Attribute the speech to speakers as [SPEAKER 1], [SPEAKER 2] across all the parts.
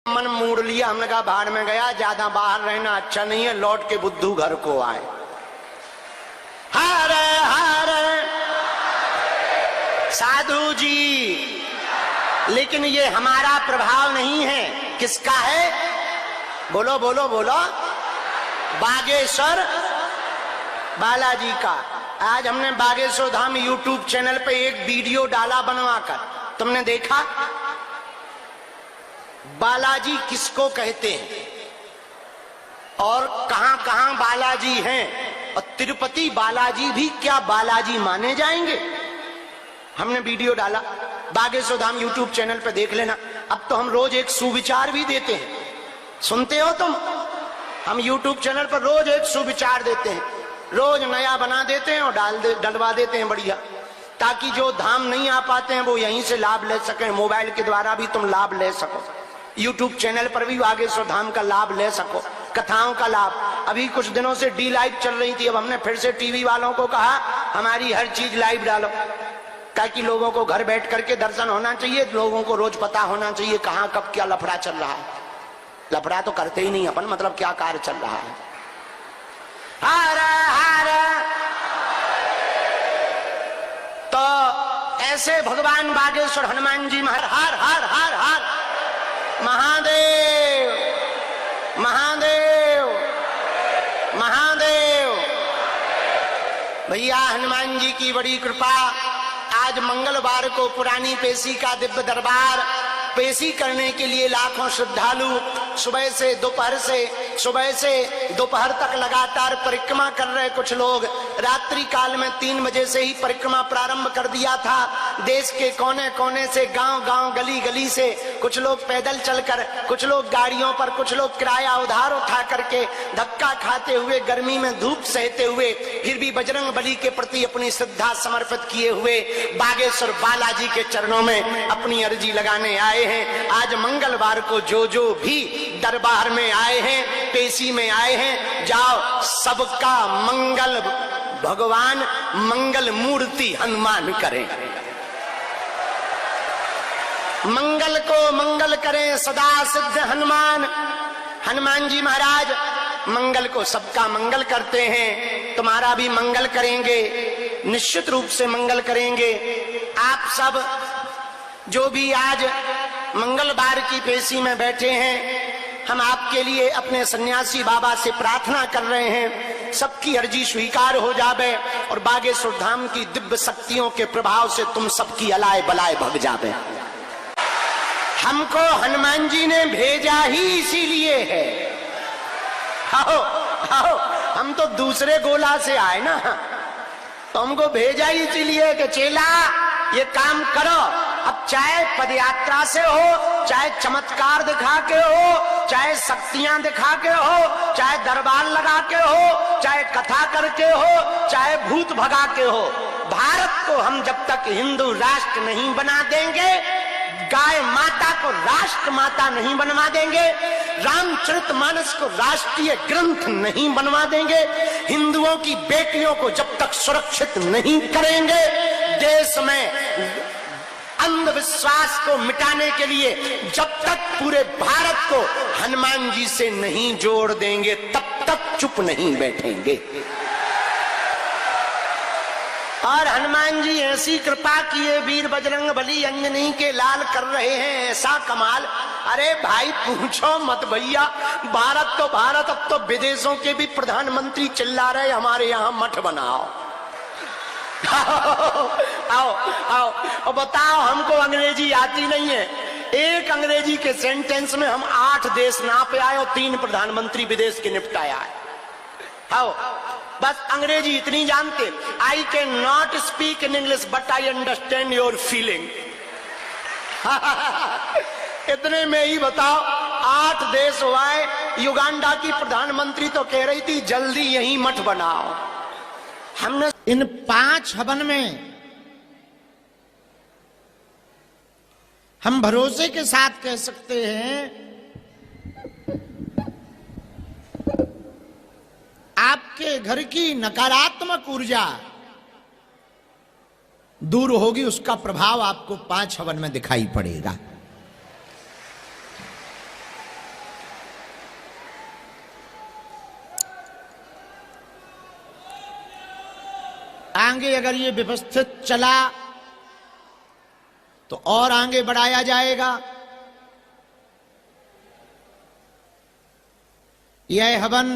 [SPEAKER 1] मन मूड लिया, हमने कहा बाहर में गया, ज्यादा बाहर रहना अच्छा नहीं है, लौट के बुद्धू घर को आए। हरे हरे साधु जी, लेकिन ये हमारा प्रभाव नहीं है। किसका है? बोलो बोलो बोलो। बागेश्वर बालाजी का। आज हमने बागेश्वर धाम यूट्यूब चैनल पे एक वीडियो डाला बनवाकर, तुमने देखा? बालाजी किसको कहते हैं और कहां कहां बालाजी हैं, और तिरुपति बालाजी भी क्या बालाजी माने जाएंगे? हमने वीडियो डाला, बागेश्वर धाम यूट्यूब चैनल पे देख लेना। अब तो हम रोज एक सुविचार भी देते हैं, सुनते हो तुम? हम यूट्यूब चैनल पर रोज एक सुविचार देते हैं, रोज नया बना देते हैं और डलवा देते हैं बढ़िया, ताकि जो धाम नहीं आ पाते हैं वो यहीं से लाभ ले सकें। मोबाइल के द्वारा भी तुम लाभ ले सको, यूट्यूब चैनल पर भी बागेश्वर धाम का लाभ ले सको, कथाओं का लाभ। अभी कुछ दिनों से डी लाइव चल रही थी, अब हमने फिर से टीवी वालों को कहा हमारी हर चीज लाइव डालो, ताकि लोगों को घर बैठ करके दर्शन होना चाहिए, लोगों को रोज पता होना चाहिए कहाँ कब क्या लफड़ा चल रहा है। लफड़ा तो करते ही नहीं अपन, मतलब क्या कार्य चल रहा है। हरे हरे। तो ऐसे भगवान बागेश्वर हनुमान जी हर हर हर हर हर महादेव महादेव महादेव। भैया हनुमान जी की बड़ी कृपा। आज मंगलवार को पुरानी पेशी का दिव्य दरबार पेशी करने के लिए लाखों श्रद्धालु सुबह से दोपहर तक लगातार परिक्रमा कर रहे। कुछ लोग रात्रि काल में 3 बजे से ही परिक्रमा प्रारंभ कर दिया था। देश के कोने कोने से, गांव गांव, गली गली से, कुछ लोग पैदल चलकर, कुछ लोग गाड़ियों पर, कुछ लोग किराया उधार उठा करके, धक्का खाते हुए, गर्मी में धूप सहते हुए, फिर भी बजरंग बली के प्रति अपनी श्रद्धा समर्पित किए हुए बागेश्वर बालाजी के चरणों में अपनी अर्जी लगाने आए हैं। आज मंगलवार को जो जो भी दरबार में आए हैं, पेशी में आए हैं, जाओ सबका मंगल भगवान मंगल मूर्ति हनुमान करें। मंगल को मंगल करें सदा सिद्ध हनुमान। हनुमान जी महाराज मंगल को सबका मंगल करते हैं, तुम्हारा भी मंगल करेंगे, निश्चित रूप से मंगल करेंगे। आप सब जो भी आज मंगलवार की पेशी में बैठे हैं, हम आपके लिए अपने सन्यासी बाबा से प्रार्थना कर रहे हैं, सबकी अर्जी स्वीकार हो जावे और बागेश्वर धाम की दिव्य शक्तियों के प्रभाव से तुम सबकी अलाय बलाय भग जावे। हमको हनुमान जी ने भेजा ही इसीलिए है। आओ आओ, हम तो दूसरे गोला से आए ना, तो हमको भेजा ही इसीलिए कि चेला ये काम करो। अब चाहे पदयात्रा से हो, चाहे चमत्कार दिखा के हो, चाहे शक्तियां दिखा के हो, चाहे दरबार लगा के हो, चाहे कथा करके हो, चाहे भूत भगा के हो, भारत को हम जब तक हिंदू राष्ट्र नहीं बना देंगे, गाय माता को राष्ट्र माता नहीं बनवा देंगे, रामचरितमानस को राष्ट्रीय ग्रंथ नहीं बनवा देंगे, हिंदुओं की बेटियों को जब तक सुरक्षित नहीं करेंगे, देश में अंधविश्वास को मिटाने के लिए जब तक पूरे भारत को हनुमान जी से नहीं जोड़ देंगे, तब तक चुप नहीं बैठेंगे। और हनुमान जी ऐसी कृपा किए, वीर बजरंग बली अंजनी के लाल कर रहे हैं ऐसा कमाल। अरे भाई पूछो मत भैया, भारत तो भारत, अब तो विदेशों के भी प्रधानमंत्री चिल्ला रहे हमारे यहाँ मठ बनाओ। आओ आओ और बताओ, हमको अंग्रेजी आती नहीं है, एक अंग्रेजी के सेंटेंस में हम 8 देश नापे आए और 3 प्रधानमंत्री विदेश के निपटाया है। आओ, बस अंग्रेजी इतनी जानते, I can not speak in English but I understand your feeling. इतने में ही बताओ 8 देश हुआ है। युगांडा की प्रधानमंत्री तो कह रही थी जल्दी यही मठ बनाओ। हमने इन 5 हवन में हम भरोसे के साथ कह सकते हैं आपके घर की नकारात्मक ऊर्जा दूर होगी, उसका प्रभाव आपको 5 हवन में दिखाई पड़ेगा। आगे अगर ये व्यवस्थित चला तो और आगे बढ़ाया जाएगा। यह हवन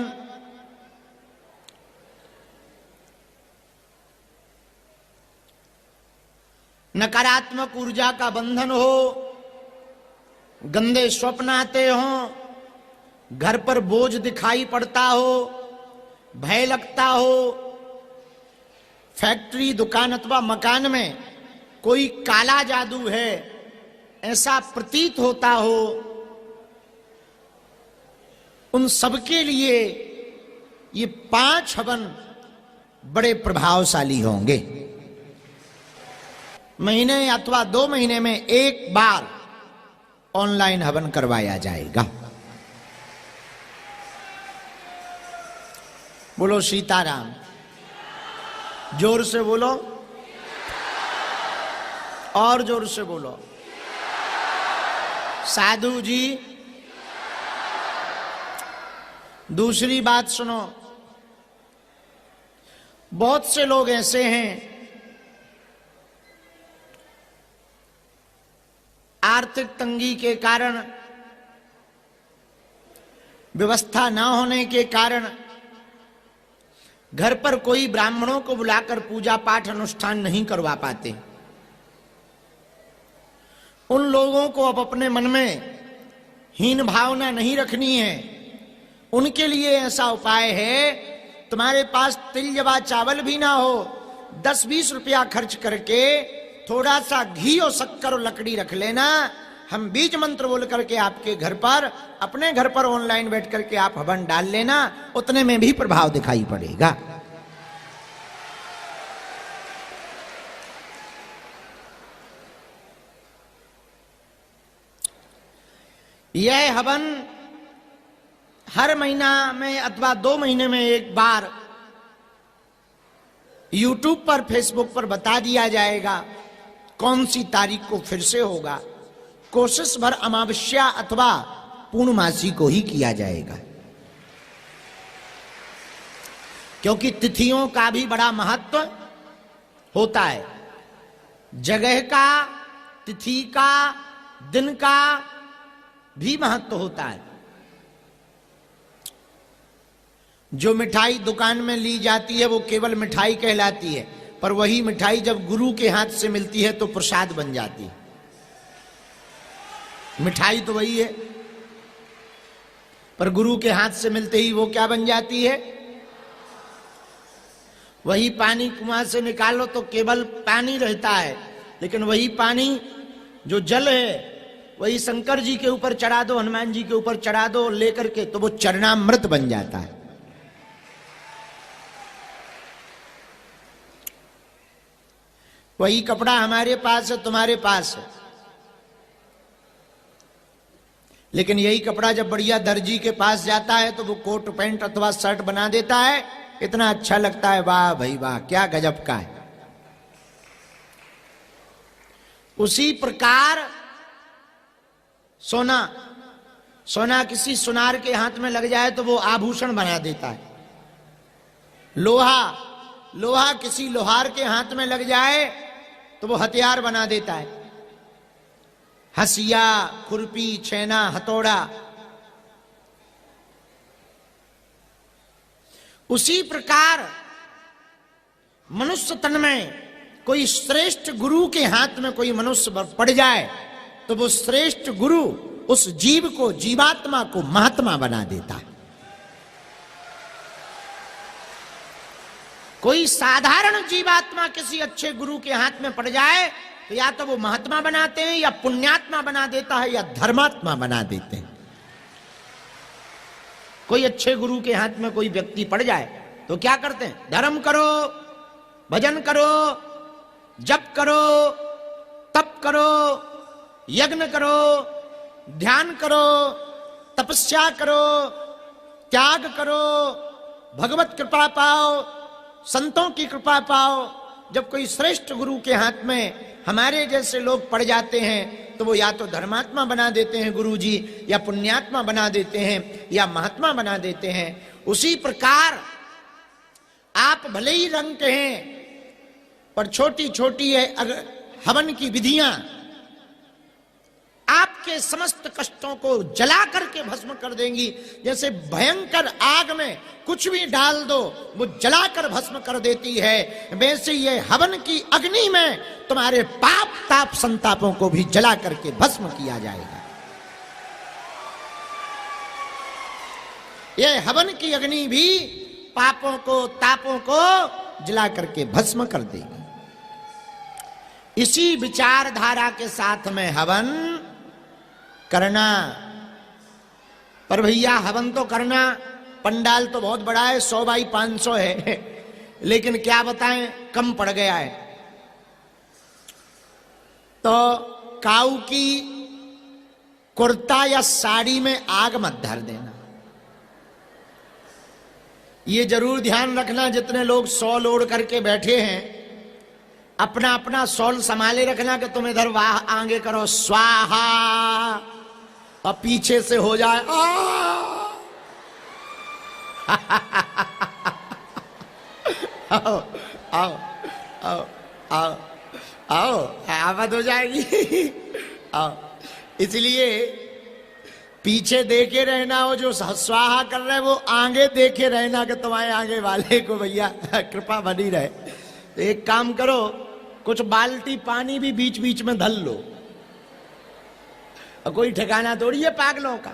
[SPEAKER 1] नकारात्मक ऊर्जा का बंधन हो, गंदे स्वप्न आते हों, घर पर बोझ दिखाई पड़ता हो, भय लगता हो, फैक्ट्री दुकान अथवा मकान में कोई काला जादू है ऐसा प्रतीत होता हो, उन सबके लिए ये 5 हवन बड़े प्रभावशाली होंगे। महीने अथवा 2 महीने में एक बार ऑनलाइन हवन करवाया जाएगा। बोलो सीताराम, जोर से बोलो और जोर से बोलो। साधु जी दूसरी बात सुनो, बहुत से लोग ऐसे हैं आर्थिक तंगी के कारण, व्यवस्था न होने के कारण घर पर कोई ब्राह्मणों को बुलाकर पूजा पाठ अनुष्ठान नहीं करवा पाते। उन लोगों को अब अपने मन में हीन भावना नहीं रखनी है। उनके लिए ऐसा उपाय है, तुम्हारे पास तिल जवा चावल भी ना हो, 10-20 रुपया खर्च करके थोड़ा सा घी और शक्कर और लकड़ी रख लेना, हम बीज मंत्र बोल करके आपके घर पर, अपने घर पर ऑनलाइन बैठ करके आप हवन डाल लेना, उतने में भी प्रभाव दिखाई पड़ेगा। यह हवन हर महीना में अथवा 2 महीने में एक बार YouTube पर, फेसबुक पर बता दिया जाएगा कौन सी तारीख को फिर से होगा। कोशिश भर अमावस्या अथवा पूर्णमासी को ही किया जाएगा, क्योंकि तिथियों का भी बड़ा महत्व होता है। जगह का, तिथि का, दिन का भी महत्व होता है। जो मिठाई दुकान में ली जाती है वो केवल मिठाई कहलाती है, पर वही मिठाई जब गुरु के हाथ से मिलती है तो प्रसाद बन जाती है। मिठाई तो वही है, पर गुरु के हाथ से मिलते ही वो क्या बन जाती है? वही पानी कुआं से निकालो तो केवल पानी रहता है, लेकिन वही पानी जो जल है वही शंकर जी के ऊपर चढ़ा दो, हनुमान जी के ऊपर चढ़ा दो लेकर के, तो वो चरणामृत बन जाता है। वही कपड़ा हमारे पास है, तुम्हारे पास है, लेकिन यही कपड़ा जब बढ़िया दर्जी के पास जाता है तो वो कोट पैंट अथवा शर्ट बना देता है, इतना अच्छा लगता है, वाह भाई वाह, क्या गजब का है। उसी प्रकार सोना, सोना किसी सुनार के हाथ में लग जाए तो वो आभूषण बना देता है। लोहा, लोहा किसी लोहार के हाथ में लग जाए तो वो हथियार बना देता है। हसिया, खुरपी, छेना, हथौड़ा। उसी प्रकार मनुष्य तन में कोई श्रेष्ठ गुरु के हाथ में कोई मनुष्य पड़ जाए तो वो श्रेष्ठ गुरु उस जीव को, जीवात्मा को महात्मा बना देता है। कोई साधारण जीवात्मा किसी अच्छे गुरु के हाथ में पड़ जाए तो या तो वो महात्मा बनाते हैं, या पुण्यात्मा बना देता है, या धर्मात्मा बना देते हैं। कोई अच्छे गुरु के हाथ में कोई व्यक्ति पड़ जाए तो क्या करते हैं? धर्म करो, भजन करो, जप करो, तप करो, यज्ञ करो, ध्यान करो, तपस्या करो, त्याग करो, भगवत कृपा पाओ, संतों की कृपा पाओ। जब कोई श्रेष्ठ गुरु के हाथ में हमारे जैसे लोग पड़ जाते हैं तो वो या तो धर्मात्मा बना देते हैं गुरु जी, या पुण्यात्मा बना देते हैं, या महात्मा बना देते हैं। उसी प्रकार आप भले ही रंग के हैं,
[SPEAKER 2] पर छोटी छोटी है हवन की विधियां आपके समस्त कष्टों को जला करके भस्म कर देंगी। जैसे भयंकर आग में कुछ भी डाल दो वो जलाकर भस्म कर देती है, वैसे ये हवन की अग्नि में तुम्हारे पाप ताप संतापों को भी जला करके भस्म किया जाएगा। ये हवन की अग्नि भी पापों को तापों को जला करके भस्म कर देगी। इसी विचारधारा के साथ में हवन करना। पर भैया हवन तो करना, पंडाल तो बहुत बड़ा है, 100 बाई 500 है, लेकिन क्या बताएं कम पड़ गया है। तो काऊ की कुर्ता या साड़ी में आग मत धर देना। ये जरूर ध्यान रखना, जितने लोग शॉल ओढ़ करके बैठे हैं अपना अपना शॉल संभाले रखना कि तुम इधर वाह आगे करो स्वाहा और पीछे से हो जाए आओ आओ आओ आओ आओ आवाज हो जाएगी आओ। इसलिए पीछे देखे रहना, हो जो स्वाहा कर रहे वो आगे देखे रहना कि तुम्हारे आगे वाले को भैया कृपा बनी रहे। तो एक काम करो, कुछ बाल्टी पानी भी बीच बीच में धल लो, कोई ठिकाना थोड़ी है पागलों का।